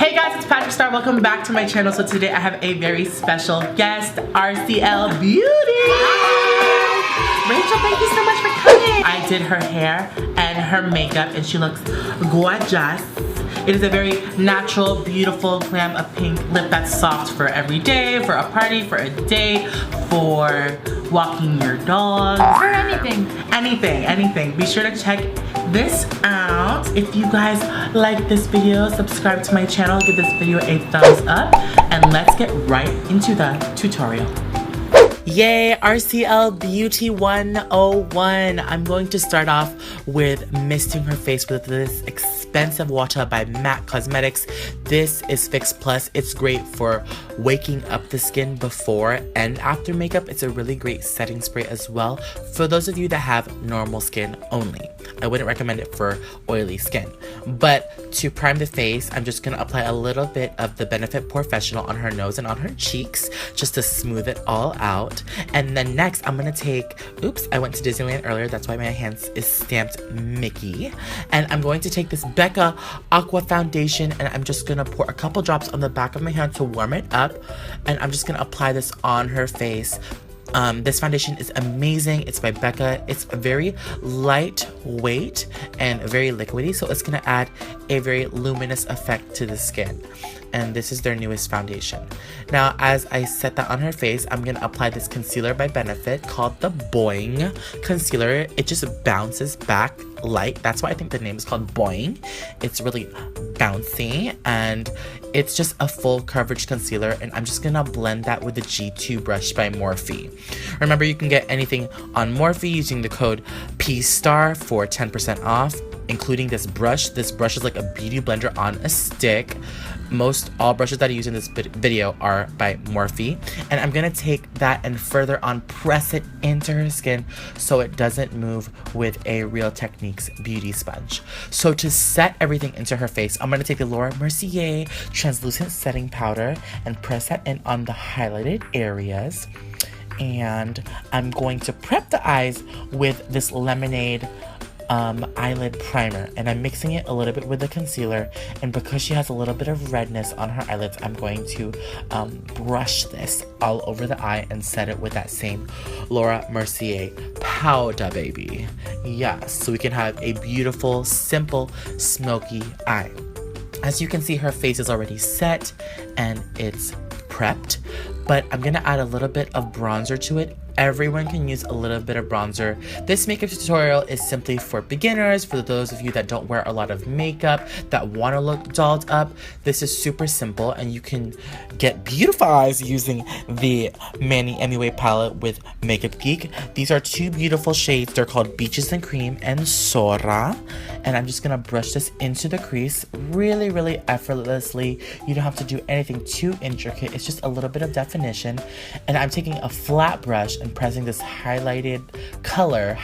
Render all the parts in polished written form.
Hey guys, it's Starrr. Welcome back to my channel. So today I have a very special guest, RCL Beauty. Rachel, thank you so much for coming. I did her hair and her makeup and she looks gorgeous. It is a very natural, beautiful glam of pink lip that's soft for every day, for a party, for a date, for walking your dog. For anything. Anything. Be sure to check this out. If you guys like this video, subscribe to my channel, give this video a thumbs up, and let's get right into the tutorial. Yay, RCL Beauty 101. I'm going to start off with misting her face with this expensive water by MAC Cosmetics. This is Fix Plus. It's great for waking up the skin before and after makeup. It's a really great setting spray as well for those of you that have normal skin only. I wouldn't recommend it for oily skin. But to prime the face, I'm just going to apply a little bit of the Benefit Professional on her nose and on her cheeks just to smooth it all out. And then next, I'm going to take, oops, I went to Disneyland earlier, that's why my hands is stamped Mickey. And I'm going to take this Becca Aqua Foundation and I'm just going to pour a couple drops on the back of my hand to warm it up. And I'm just going to apply this on her face. This foundation is amazing. It's by Becca. It's very lightweight and very liquidy, so it's gonna add a very luminous effect to the skin. And this is their newest foundation. Now, as I set that on her face, I'm gonna apply this concealer by Benefit called the Boing Concealer. It just bounces back light. That's why I think the name is called Boing. It's really bouncy and it's just a full coverage concealer, and I'm just gonna blend that with the G2 brush by Morphe. Remember, you can get anything on Morphe using the code PStarrr for 10% off, including this brush. This brush is like a beauty blender on a stick. Most all brushes that I use in this video are by Morphe. And I'm gonna take that and further on press it into her skin so it doesn't move with a Real Techniques beauty sponge. So to set everything into her face, I'm gonna take the Laura Mercier translucent setting powder and press that in on the highlighted areas. And I'm going to prep the eyes with this Lemonade eyelid primer, and I'm mixing it a little bit with the concealer. And because she has a little bit of redness on her eyelids, I'm going to brush this all over the eye and set it with that same Laura Mercier powder, baby. Yes, so we can have a beautiful, simple, smoky eye. As you can see, her face is already set and it's prepped, but I'm gonna add a little bit of bronzer to it. Everyone can use a little bit of bronzer. This makeup tutorial is simply for beginners, for those of you that don't wear a lot of makeup, that want to look dolled up. This is super simple, and you can get beautiful eyes using the Manny MUA palette with Makeup Geek. These are two beautiful shades. They're called Beaches and Cream and Sora. And I'm just gonna brush this into the crease really, really effortlessly. You don't have to do anything too intricate. It's just a little bit of definition. And I'm taking a flat brush and pressing this highlighting color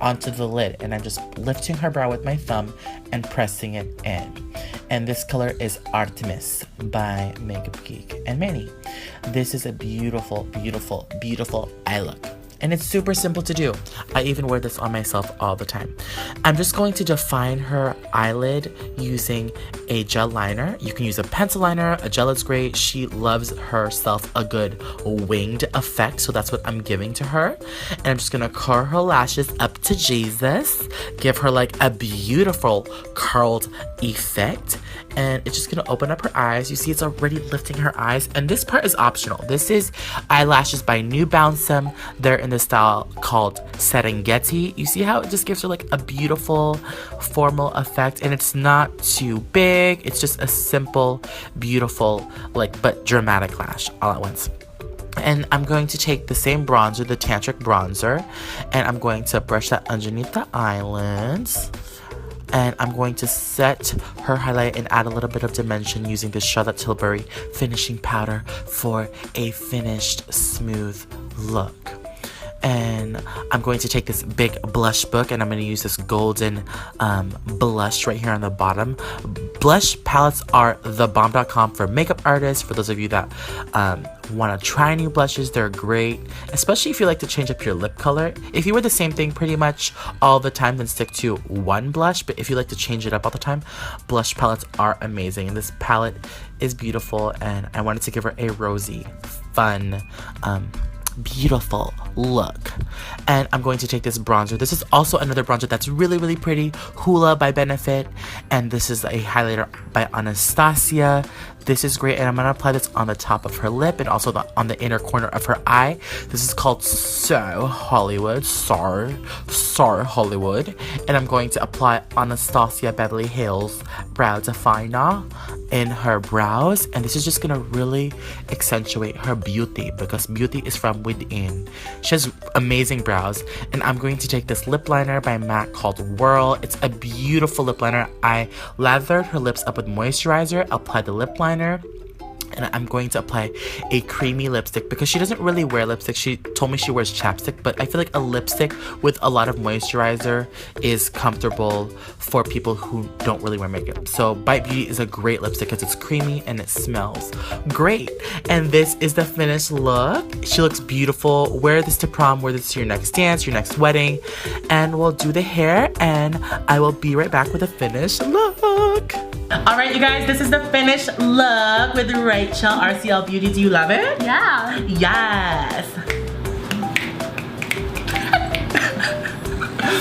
onto the lid, and I'm just lifting her brow with my thumb and pressing it in. And this color is Artemis by Makeup Geek and Manny. This is a beautiful, beautiful, beautiful eye look. And it's super simple to do. I even wear this on myself all the time. I'm just going to define her eyelid using a gel liner. You can use a pencil liner. A gel is great. She loves herself a good winged effect, so that's what I'm giving to her. And I'm just gonna curl her lashes up to Jesus. Give her like a beautiful curled effect. And it's just gonna open up her eyes. You see it's already lifting her eyes. And this part is optional. This is eyelashes by New Bouncem. They're in the style called Serengeti. You see how it just gives her like a beautiful formal effect, and it's not too big. It's just a simple, beautiful, like, but dramatic lash all at once. And I'm going to take the same bronzer, the Tantric bronzer, and I'm going to brush that underneath the eyelids. And I'm going to set her highlight and add a little bit of dimension using the Charlotte Tilbury finishing powder for a finished, smooth look. And I'm going to take this big blush book and I'm going to use this golden blush right here on the bottom. Blush palettes are thebomb.com for makeup artists. For those of you that want to try new blushes, they're great, especially if you like to change up your lip color. If you wear the same thing pretty much all the time, then stick to one blush. But if you like to change it up all the time, blush palettes are amazing. And this palette is beautiful, and I wanted to give her a rosy, fun, beautiful look. And I'm going to take this bronzer. This is also another bronzer that's really, really pretty. Hoola by Benefit. And this is a highlighter by Anastasia. This is great, and I'm gonna apply this on the top of her lip and also on the inner corner of her eye. This is called Starrr Hollywood. And I'm going to apply Anastasia Beverly Hills Brow Definer in her brows. And this is just gonna really accentuate her beauty, because beauty is from within. She has amazing brows. And I'm going to take this lip liner by MAC called Whirl. It's a beautiful lip liner. I lathered her lips up with moisturizer, applied the lip liner, and I'm going to apply a creamy lipstick because she doesn't really wear lipstick. She told me she wears chapstick, but I feel like a lipstick with a lot of moisturizer is comfortable for people who don't really wear makeup. So Bite Beauty is a great lipstick because it's creamy and it smells great. And this is the finished look. She looks beautiful. Wear this to prom, wear this to your next dance, your next wedding, and we'll do the hair, and I will be right back with a finished look. Alright, you guys, this is the finished look with Rachel, RCL Beauty. Do you love it? Yeah. Yes.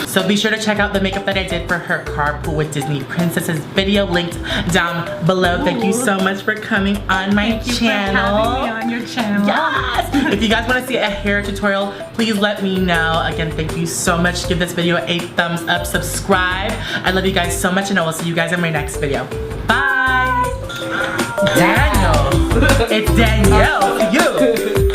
So be sure to check out the makeup that I did for her Carpool with Disney Princesses video linked down below. Thank you so much for coming on my channel. Thank you for having me on your channel. Yes! If you guys want to see a hair tutorial, please let me know. Again, thank you so much. Give this video a thumbs up, subscribe. I love you guys so much, and I will see you guys in my next video. Bye! Daniel! It's Danielle, you!